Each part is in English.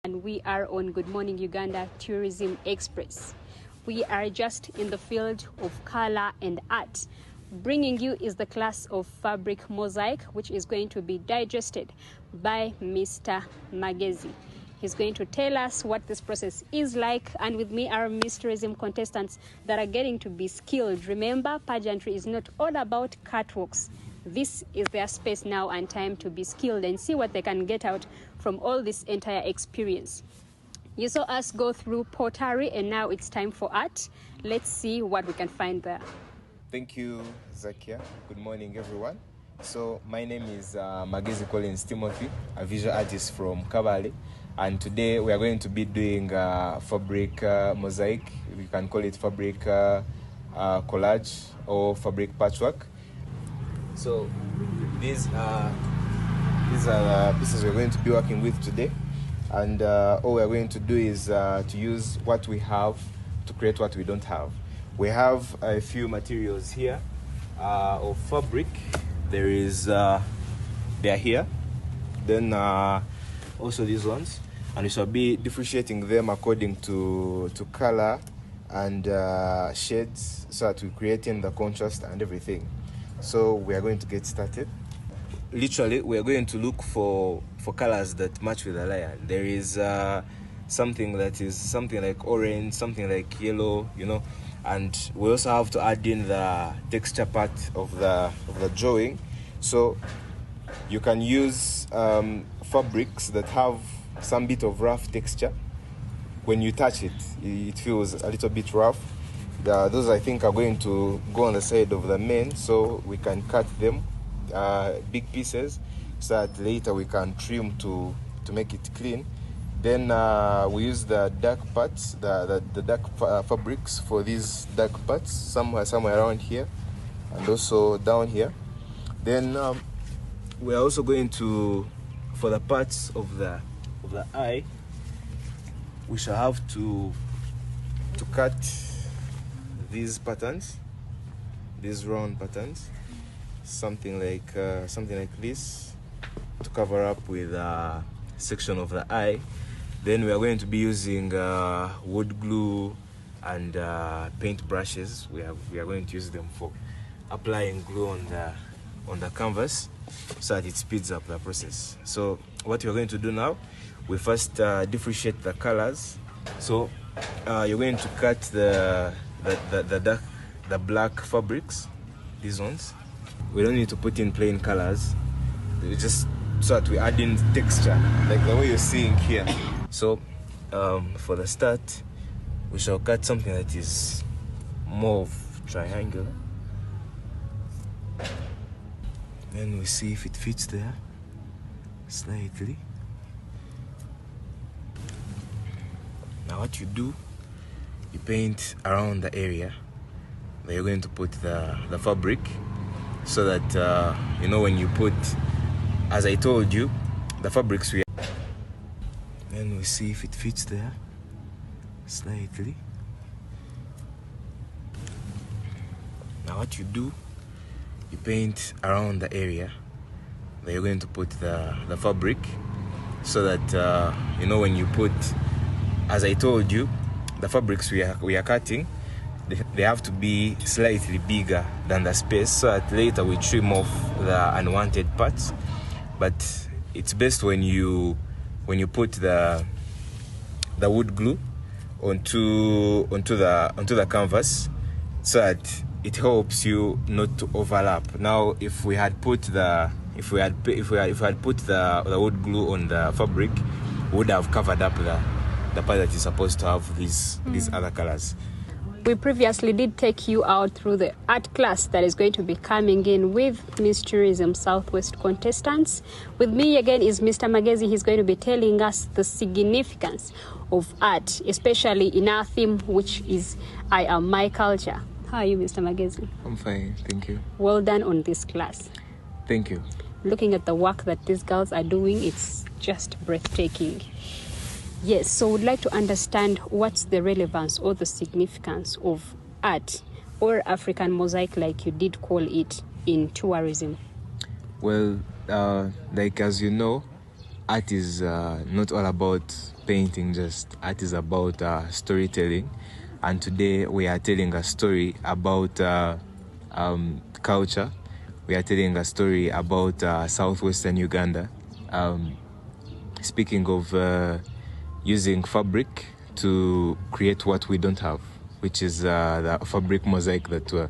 And we are on Good Morning Uganda Tourism Express. We are just in the field of color and art. Bringing you is the class of fabric mosaic, which is going to be digested by Mr. Magezi. He's going to tell us what this process is like, and with me are Miss Tourism contestants that are getting to be skilled. Remember, pageantry is not all about catwalks. This is their space now and time to be skilled and see what they can get out from all this entire experience. You saw us go through pottery, and now it's time for art. Let's see what we can find there. Thank you, Zakia. Good morning, everyone. So my name is Magezi Collins Timothy, a visual artist from Kabale. And today we are going to be doing fabric mosaic. We can call it fabric collage or fabric patchwork. So these are the pieces we're going to be working with today. And all we're going to do is to use what we have to create what we don't have. We have a few materials here of fabric. There is, they are here. Then also these ones. And we shall be differentiating them according to color and shades, so that we're creating the contrast and everything. So we are going to get started. Literally, we are going to look for colors that match with the layer. There is something that is something like orange, something like yellow, you know. And we also have to add in the texture part of the drawing. So you can use fabrics that have some bit of rough texture. When you touch it, it feels a little bit rough. Those I think are going to go on the side of the men, so we can cut them big pieces, so that later we can trim to make it clean. Then we use the dark parts, the dark fabrics for these dark parts, somewhere around here, and also down here. Then we are also going to, for the parts of the eye, we shall have to cut these patterns, these round patterns, something like this, to cover up with a section of the eye. Then we are going to be using wood glue and paint brushes. We are going to use them for applying glue on the canvas, so that it speeds up the process. So what we are going to do now, we first differentiate the colors. So you're going to cut the black fabrics, these ones. We don't need to put in plain colors, just so that we add in texture, like the way you're seeing here. So for the start, we shall cut something that is more of triangular. Then we see if it fits there slightly. Now what you do, you paint around the area that you're going to put the fabric, so that you know, when you put, as I told you, the fabrics then we see if it fits there slightly. Now what you do, you paint around the area that you're going to put the fabric, so that you know, when you put, as I told you, the fabrics we are cutting, they have to be slightly bigger than the space, so that later we trim off the unwanted parts. But it's best when you put the wood glue onto the canvas, so that it helps you not to overlap. Now, if we had put the wood glue on the fabric, we would have covered up the part that is supposed to have these other colors. We previously did take you out through the art class that is going to be coming in with Miss Tourism Southwest contestants. With me again is Mr. Magezi. He's going to be telling us the significance of art, especially in our theme, which is I Am My Culture. How are you, Mr. Magezi? I'm fine, thank you. Well done on this class. Thank you. Looking at the work that these girls are doing, it's just breathtaking. Yes, so we'd like to understand what's the relevance or the significance of art or African mosaic, like you did call it, in tourism. Well, like as you know, art is not all about painting, just art is about storytelling. And today we are telling a story about culture. We are telling a story about southwestern Uganda. Speaking of using fabric to create what we don't have, which is the fabric mosaic that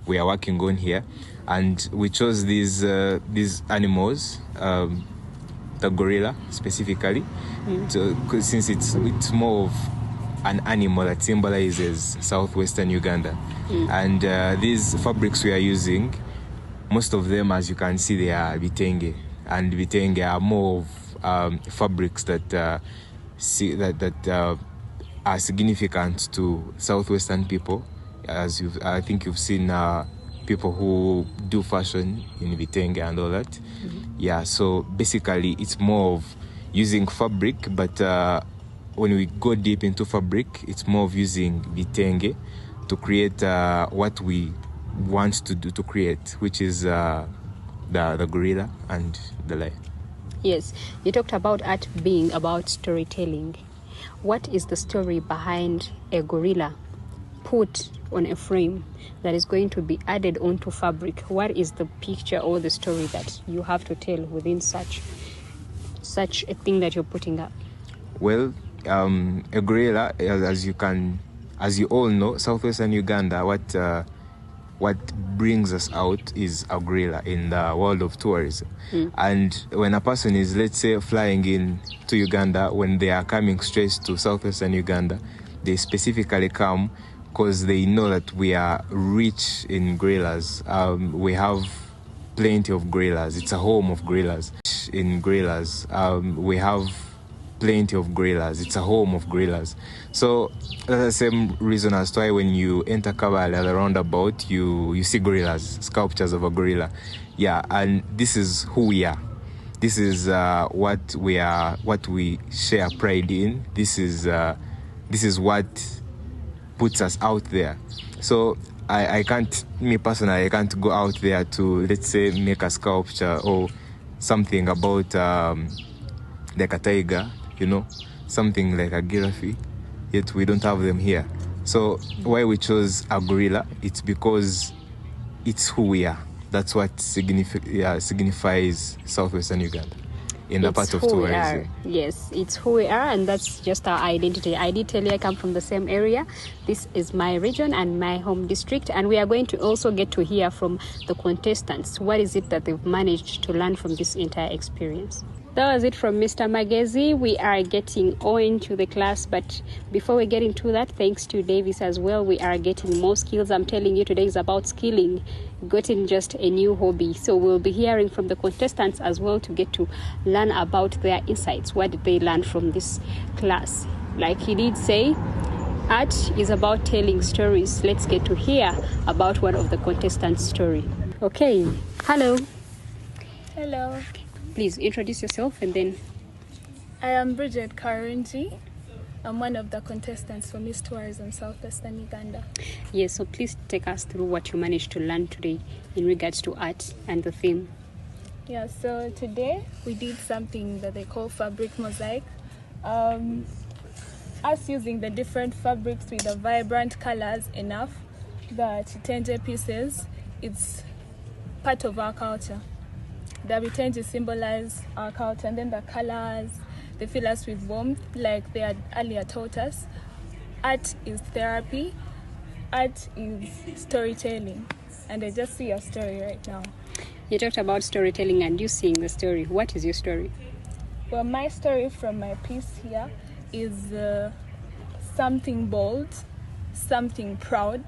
we are working on here. And we chose these animals, the gorilla specifically, since it's more of an animal that symbolizes southwestern Uganda. And these fabrics we are using, most of them, as you can see, they are vitenge, and vitenge are more of fabrics that are significant to southwestern people. As I think you've seen people who do fashion in vitenge and all that. Yeah, so basically it's more of using fabric, but when we go deep into fabric, it's more of using vitenge to create what we want to do to create, which is the gorilla and the lion. Yes, you talked about art being about storytelling. What is the story behind a gorilla put on a frame that is going to be added onto fabric? What is the picture or the story that you have to tell within such a thing that you're putting up? Well, a gorilla, as you all know, southwestern Uganda, what brings us out is a gorilla in the world of tourism. And when a person is, let's say, flying in to Uganda, when they are coming straight to southwestern Uganda, they specifically come because they know that we are rich in gorillas. We have plenty of gorillas. It's a home of gorillas. In gorillas, we have plenty of gorillas. It's a home of gorillas. So that's the same reason as to why when you enter Kabale at the roundabout, you see gorillas, sculptures of a gorilla. Yeah, and this is who we are. This is what we are, what we share pride in. This is what puts us out there. So I can't, me personally, I can't go out there to, let's say, make a sculpture or something about like a tiger, something like a giraffe, yet we don't have them here. So why we chose a gorilla, it's because it's who we are. That's what signifies southwestern Uganda in the part of tourism. Yes, it's who we are, and that's just our identity. I did tell you I come from the same area. This is my region and my home district, and we are going to also get to hear from the contestants. What is it that they've managed to learn from this entire experience? That was it from Mr. Magezi. We are getting on to the class, but before we get into that, thanks to Davis as well, we are getting more skills. I'm telling you, today is about skilling, getting just a new hobby. So we'll be hearing from the contestants as well to get to learn about their insights. What did they learn from this class? Like he did say, art is about telling stories. Let's get to hear about one of the contestants' story. Okay, hello. Hello. Please introduce yourself and then... I am Bridget Karunji. I'm one of the contestants for Miss Tourism Southwestern Uganda. Yes, so please take us through what you managed to learn today in regards to art and the theme. Yeah, so today we did something that they call fabric mosaic. Us using the different fabrics with the vibrant colors enough that Tenje pieces, it's part of our culture. The vitenge symbolize our culture, and then the colors, they fill us with warmth, like they had earlier taught us. Art is therapy, art is storytelling, and I just see your story right now. You talked about storytelling and you seeing the story. What is your story? Well, my story from my piece here is something bold, something proud,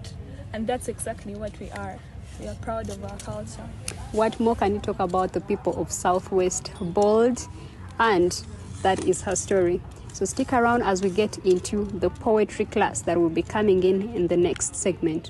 and that's exactly what we are. We are proud of our culture. What more can you talk about the people of Southwest? Bold, and that is her story. So stick around as we get into the poetry class that will be coming in the next segment.